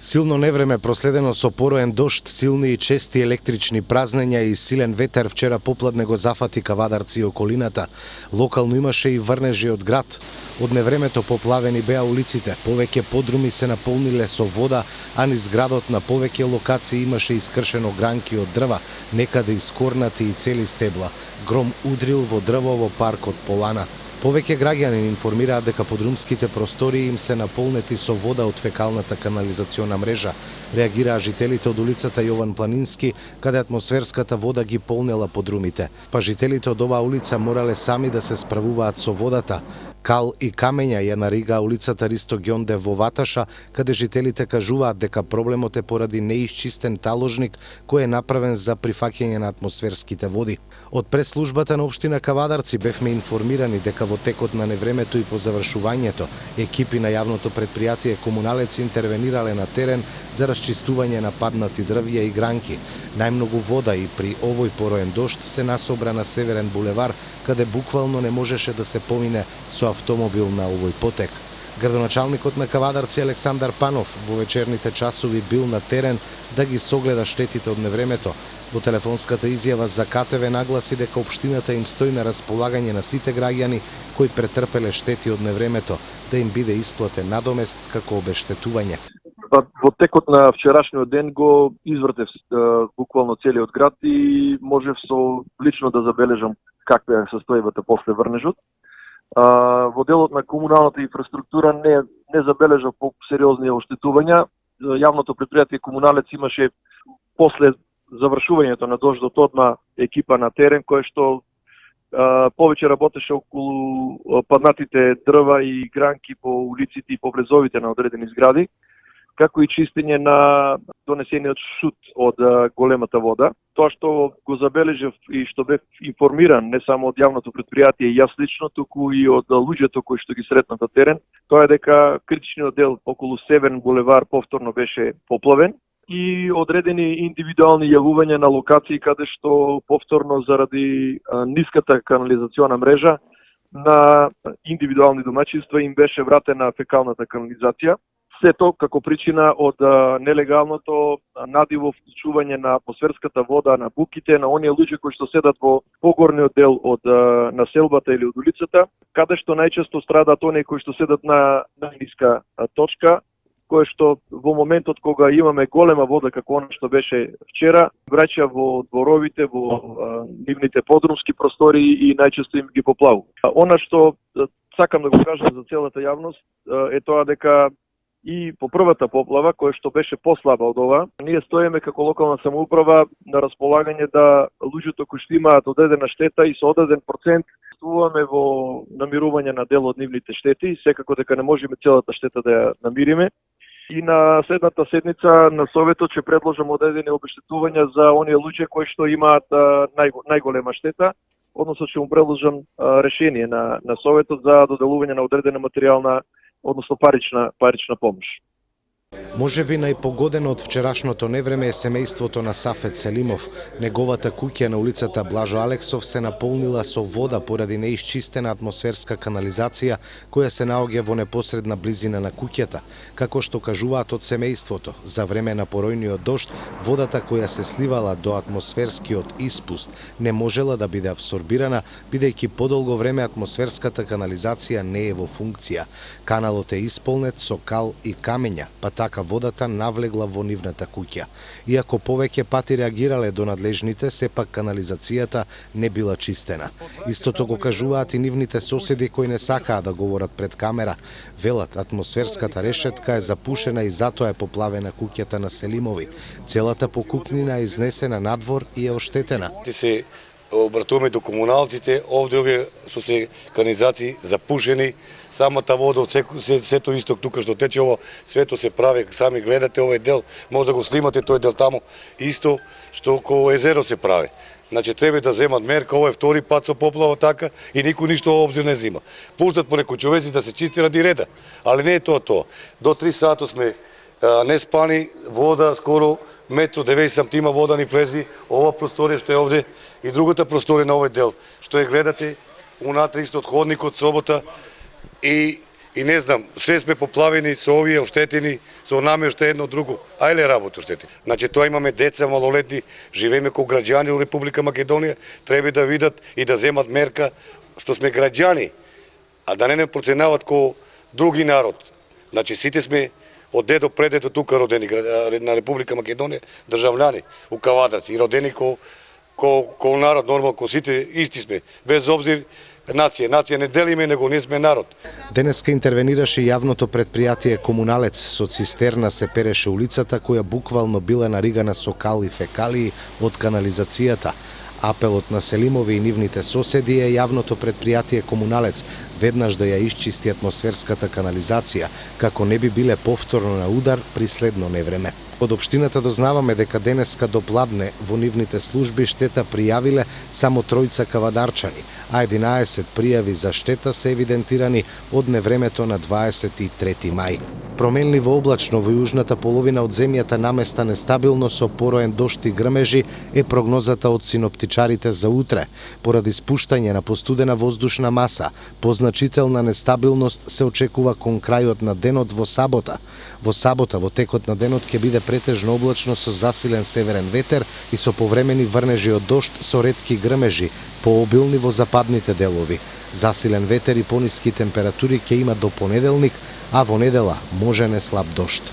Силно невреме проследено со пороен дожд, силни и чести електрични празнења и силен ветер вчера попладне го зафати Кавадарци и околината. Локално имаше и врнежи од град. Од невремето поплавени беа улиците, повеќе подруми се наполниле со вода, а низ градот на повеќе локации имаше искршено гранки од дрва, некаде искорнати и цели стебла. Гром удрил во дрво во паркот Полана. Повеќе граѓани информираат дека подрумските простории им се наполнети со вода од фекалната канализациона мрежа. Реагираа жителите од улицата Јован Планински, каде атмосферската вода ги полнела подрумите. Па жителите од оваа улица морале сами да се справуваат со водата. Кал и камења ја нарига улицата Ристо Ѓонде во Ваташа, каде жителите кажуваат дека проблемот е поради неисчистен таложник кој е направен за прифаќање на атмосферските води. Од пресслужбата на општина Кавадарци бевме информирани дека во текот на невремето и по завршувањето екипи на јавното претпријатие Комуналец интервенирале на терен за расчистување на паднати дрвја и гранки. Најмногу вода и при овој пороен дожд се насобра на Северен булевар, каде буквално не можеше да се помине со автомобил на овој потек. Градоначалникот на Кавадарци Александар Панов во вечерните часови бил на терен да ги согледа штетите од невремето. Во телефонската изјава за КТВ нагласи дека општината им стои на располагање на сите граѓани кои претрпеле штети од невремето, да им биде исплатен надомест како обештетување. Во текот на вчерашниот ден го извртев буквално целиот град и можев со лично да забележам каква е состојбата после врнежот. Во делот на комуналната инфраструктура не забележав по-сериозни оштетувања. Јавното претпријатие Комуналец имаше после завршувањето на дождот одма екипа на терен кој што повеќе работеше околу паднатите дрва и гранки по улиците и по влезовите на одредени згради, како и чистење на донесениот шут од големата вода. Тоа што го забележав и што бев информиран не само од јавното претпријатие и јас лично, туку и од луѓето кои што ги сретнат на терен, тоа е дека критичниот дел околу Северен булевар повторно беше поплавен и одредени индивидуални јавувања на локации каде што повторно заради ниската канализациона мрежа на индивидуални домаќинства им беше вратена фекалната канализација. Се тоа како причина од нелегалното надиво вклучување на атмосферската вода, на буките, на оние луѓе кои што седат во погорниот дел од населбата или од улицата, каде што најчесто страдаат оние кои што седат на најниска точка, кое што во моментот кога имаме голема вода како она што беше вчера, враќа во дворовите, во нивните подрумски простори и најчесто им ги поплавува. Она што сакам да го кажам за целата јавност е тоа дека и по првата поплава, која што беше послаба од ова, ние стоиме како локална самоуправа на располагање да луѓето кои што имаат одредена штета и со одреден процент учествуваме во намирување на дел од нивните штети, секако дека не можеме целата штета да ја намириме. И на следната седница на Советот ќе предложам одредени обештетувања за оние луѓе кои што имаат најголема штета, односно ќе му предложам решение на Советот за доделување на одредена материјална, односно парична помош. Можеби најпогодено од вчерашното невреме е семејството на Сафет Селимов. Неговата куќа на улицата Блажо Алексов се наполнила со вода поради неисчистена атмосферска канализација која се наоѓа во непосредна близина на куќата. Како што кажуваат од семејството, за време на поројниот дожд, водата која се сливала до атмосферскиот испуст не можела да биде абсорбирана, бидејќи подолго време атмосферската канализација не е во функција. Каналот е исполнет со кал и камења, па така водата навлегла во нивната куќа. Иако повеќе пати реагирале до надлежните, сепак канализацијата не била чистена. Истото го кажуваат и нивните соседи кои не сакаат да говорат пред камера. Велат, атмосферската решетка е запушена и затоа е поплавена куќата на Селимови. Целата покупнина е изнесена надвор и е оштетена. Ти се обратуваме до комуналците, овде овие што се канализации запушени, самата вода од сето исток тука што тече, ова свето се прави, сами гледате овој дел, може да го снимате тој дел таму, исто што околу езеро се прави. Значи треба да земат мерка, ова е втори пат со поплава така и никој ништо обзир не зима. Пуштат по некои човеци да се чисти ради реда, али не е тоа. До 3 сата сме не спани, вода скоро 1,90 сантима вода ни влези, ова просторија што е овде и другата просторија на овој дел, што ја гледате, унатре исто од ходникот, собота и И не знам, се сме поплавени со овие оштетени, со намешта едно друго. Ајле работа оштети. Значи тоа имаме деца малолетни, живееме како граѓани во Република Македонија, треба да видат и да земат мерка што сме граѓани, а да не проценават ко други народ. Значи сите сме од дедо предедо тука родени на Република Македонија, државляни у Кавадарци и родени ко народ, нормално ко сите исти сме, без обзир нација. Нација не делиме, него не сме народ. Денеска интервенираше јавното предпријатие Комуналец, со цистерна се переше улицата која буквално била наригана со кал и фекалии од канализацијата. Апелот на Селимови и нивните соседи е јавното предпријатие Комуналец веднаш да ја исчисти атмосферската канализација, како не би биле повторно на удар при следно невреме. Од општината дознаваме дека денеска до пладне во нивните служби штета пријавиле само 3 кавадарчани, а 11 пријави за штета се евидентирани од невремето на 23 мај. Променливо облачно во јужната половина од земјата наместа нестабилно со пороен дожд и грмежи е прогнозата од синоптичарите за утре. Поради спуштање на постудена воздушна маса, позначителна нестабилност се очекува кон крајот на денот во сабота. Во сабота, во текот на денот, ќе биде претежно облачно со засилен северен ветер и со повремени врнежи од дожд со ретки грмежи, пообилни во западните делови. Засилен ветер и пониски температури ќе има до понеделник, а во недела може не слаб дожд.